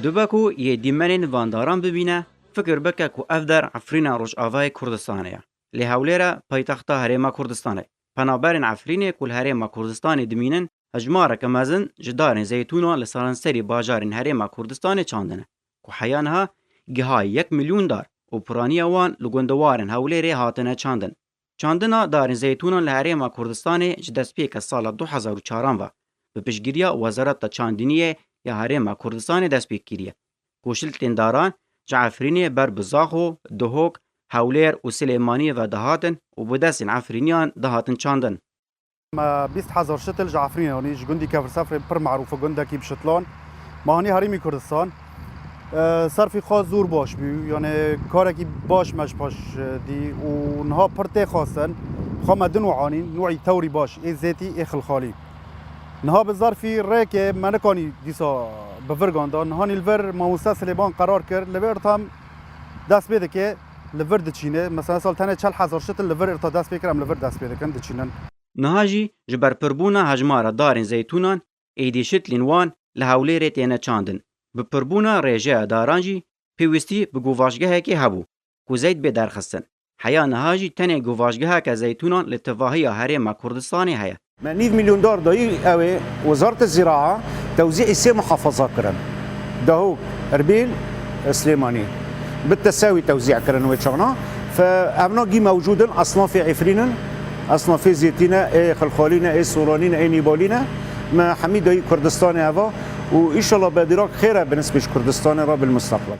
دوبکو یه دیمنین وانداران ببینه فکر بکه که اف در عفرین روجاوای کردستانه لی هولێرە پایتەختە هەرێما کوردستانê penaberên Efrînê ku li herêma Kurdistanê dimînin hejmareke mezin ji darên zeytûnan li saranserî bajarên herêma Kurdistanê çandine ku heya niha giha 1 milyon dar û piraniya wan li gundewarên Hewlêrê hatine çandin. Çandina darên zeytûnan li herêma Kurdistanê ji destpêka sala 2004 ve bi piştgiriya Wezareta Çandiniyê ya herêma Kurdistanê destpêk kiriye. Koşiltên daran ji Efrînê ber bi Zaxo, Duhok, Hewlêr û Silêmaniyê ve dihatin û bi destên Efrîniyan dihatin çandin. 20,000 شتل ji Efrînê hûnî ji gundî Kevrsefrê pir macrûf û gundekî bi Şitlan. Ma hûnî herêmî Kurdistan serfî xwe zûr baş bû yani karekî baş me ji paş dî û niha pir tê xwastin xwe me din û anîn nûî tewrî baş ê zêtî ê xilxalî. Niha bi zarfî rêkê me nekanî dîsa bi vir ganda nihanî li vir Mamoste Silêman qerar kir li vê irtam dest pê dike li vir diçîne mesela sal tenê 40,000 şitil li vir irta dest pê kir em li vir dest pê dikin diçînin. Niha jî ji ber pirbûna hejmara darên zeytûnan êdî şitlên wan li Hewlêrê têne çandin. Bi pirbûna rêjeya daran jî pêwîstî bi guvaşgehekê hebû ku zeyt bê derxistin. Heya niha jî tenê guvaşgeheke zeytûnan li tivahiya herêma Kurdistanê heye. $100 مليون دایی ew ê Wezareta Zîraa tewzîعê sê muhafaza kirin. Dahok, Erbil, Silêmanî. بالتساوي توزيع كرن ويتشغنا فأبنا جي موجودين أصناف عفرينا أصناف زيتينا إيه خلخالينا إيه سورانينا إيه نيبالينا ما حميد أي كردستان هذا وإن شاء الله بادراك خيرة بالنسبة لكردستان را بالمستقبل.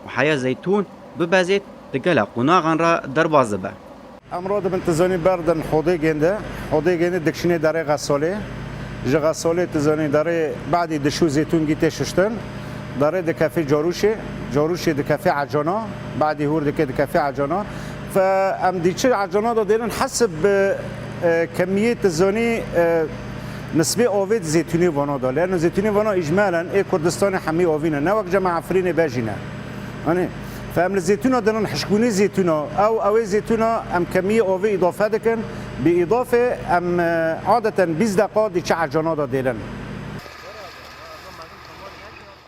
وحياة زيتون ببازت تقلق وناغن را دربازبه. أمراض بنتزاني بردن حوضي جنده دكشيني داري غسالة جغسالة تزاني داري بعد دشو زيتون جيتي ششتن داره دکافه جاروشه دکافه عجانا بعدی هور دکافه عجانا فام دیچه عجانا دادن حسب کمیت زانی نسبه آوید زیتونی وانا داره لأن زیتونی وانا اجمالا ای کردستان همه آوینه نه وقت جمع عفرین باجینه يعني فام الزيتونه دارن حشكوني زيتونه او زيتونه ام كميه اوفي اضافه دكن باضافه ام عاده 20 دقائق دي عجانا دادن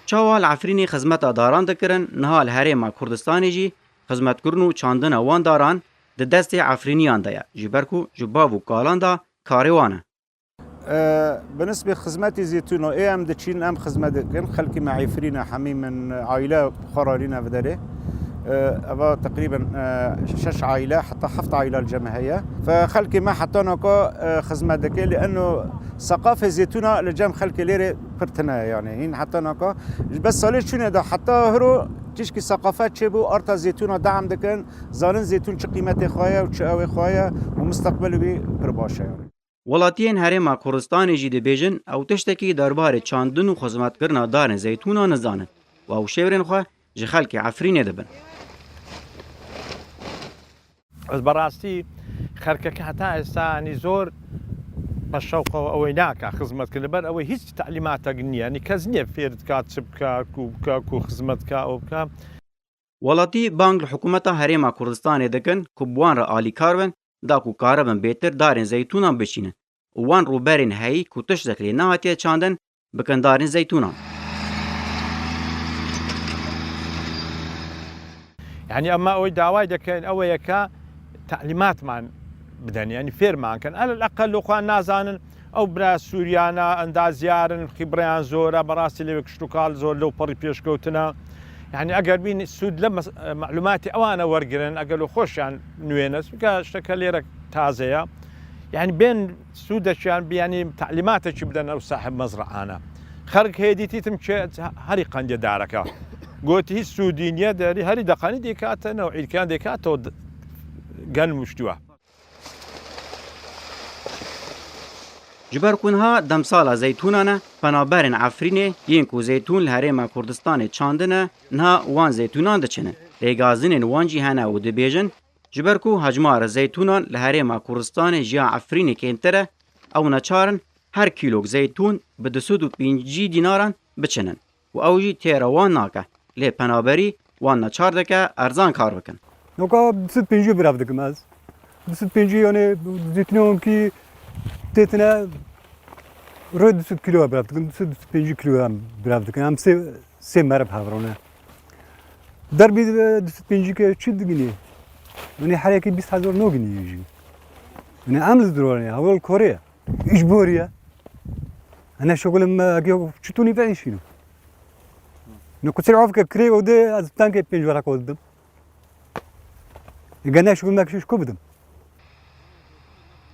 چاوال عفرینی خدمت داران دکرن نهال هرێما کوردستانی جی خدمتکردن و چاندن وان داران د دست عفرینیان دیا جبرکو جباب و کالان دا کاروانه. بالنسبه خدمت زيتونه اي ام دچین ام خدمت دکن خلکی مع عفرینه حمی من عائله قرارینا بدره أبا تقريبا 6 عائلة حتى 7 عائلة الجماهية فخلكي ما حتى ناكا خدمة دكي لأنه ثقافة زيتونة لجام خلكي ليري برتنا يعني هين حتى ناكا بس صالح شنو ده حتى هرو تشكي ثقافات شبو أرتا زيتونة دعم دكن زارن زيتون شو قيمته خوايا وشو قوي خوايا ومستقبله بي برباشا يعني. وڵاتیان هەرێما کوردستانێکی دەبێژن ئەو تشتێکی دەربارەی چاندن و خزمەتکردنا دارن زەیتونە نەزانن و ئەو شێورên xwe ji xelkê Efrînê dibin. Ez بەڕاستی خەرکەکە هەتا ئێستانی زۆر بەشەوقەوە ئەوەی ناکە خزمەتکە لەبەر ئەوەی هیچ تعلیماتێک نییە نی کەس نییە فێر بکات چ بکە و خزمەتکە ئەو بکە. وڵاتی بانگ لە حکوومەتە هەرێما کوردستانê dikin ku bi wan re alîkar bin da ku karibin bêtir darên zeytûnan biçînin û wan rûberên heyî ku tiştek lê nehatiye çandin bikin darên zeytûnan. يعني أما أوي داوای دەکەین ئەوەیەکە تعلیماتمان بدەن ینی فێرمانکەن ئەل الأقل لەخوا نازانن ئەو برا سووریانە ئەندازیارن خیبڕیان زۆرە بەڕاستی لەوێ کشت و کاڵ زۆر لەو پەڕی پێشکەوتنە یعنی ئەگەر بین سوود لە معلوماتی ئەوانە وەرگرن ئەگەر و خۆشیان نوێنە چونکە شتەکە لێرە تازەیە یعنی بێن سوودەشیان بیانی تعلیماتێکی بدەن ئەو ساحب مەزرعانە خەرک هەیە دیتیتم هەری قەندە دارەکە گوتی هیچ سوودی نییە دەری هەری دەقانی دێکاتە نەوعیرکان دێکاتەوە گەن مشتووە. ji ber ku niha demsala zeytûnan e penaberên Efrînê yên ku zeytûn li herêma Kurdistanê çandine niha wan zeytûnan diçinin rêgazinên wan jî hene û dibêjin ji ber ku hejmara zeytûnan li herêma Kurdistanê jiya Efrînê kêmtir e ew neçarin her kîlok zeytûn bi 250 dînaran biçinin و او جی تیرا وان ناکه لی پنابری وان نچار دکه ارزان کار بکن. نوکا 25 براف دکم از 25 یعنی زیتونم کی تتنا رو 200 کیلو براف دکم 205 کیلو هم براف دکم هم سه مرب هاورونه در بی 205 که چی دگینی یعنی حرکتی 20000 نگینی یجی یعنی امز درونه اول کره اجباریه انا شغلم اگه چطوری بعیشینو نکوچر عارف که کری وده از تانک 5 ورق کردم یگانه شغل مکشش کو بدم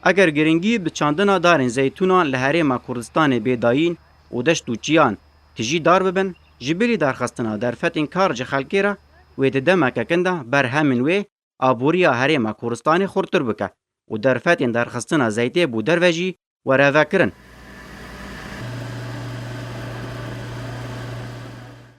اگر گرنگی به چاندنا دارین زیتونان لهرما کردستان بیداین و دشت و چیان تجی دار ببن جبری درخواستنا در فتن کار جه خلکی را و دمک کنده بر همین وی آبوریا هرما کردستان خورتر بکه و در فتن درخواستنا زیته بو دروجی و روا کرن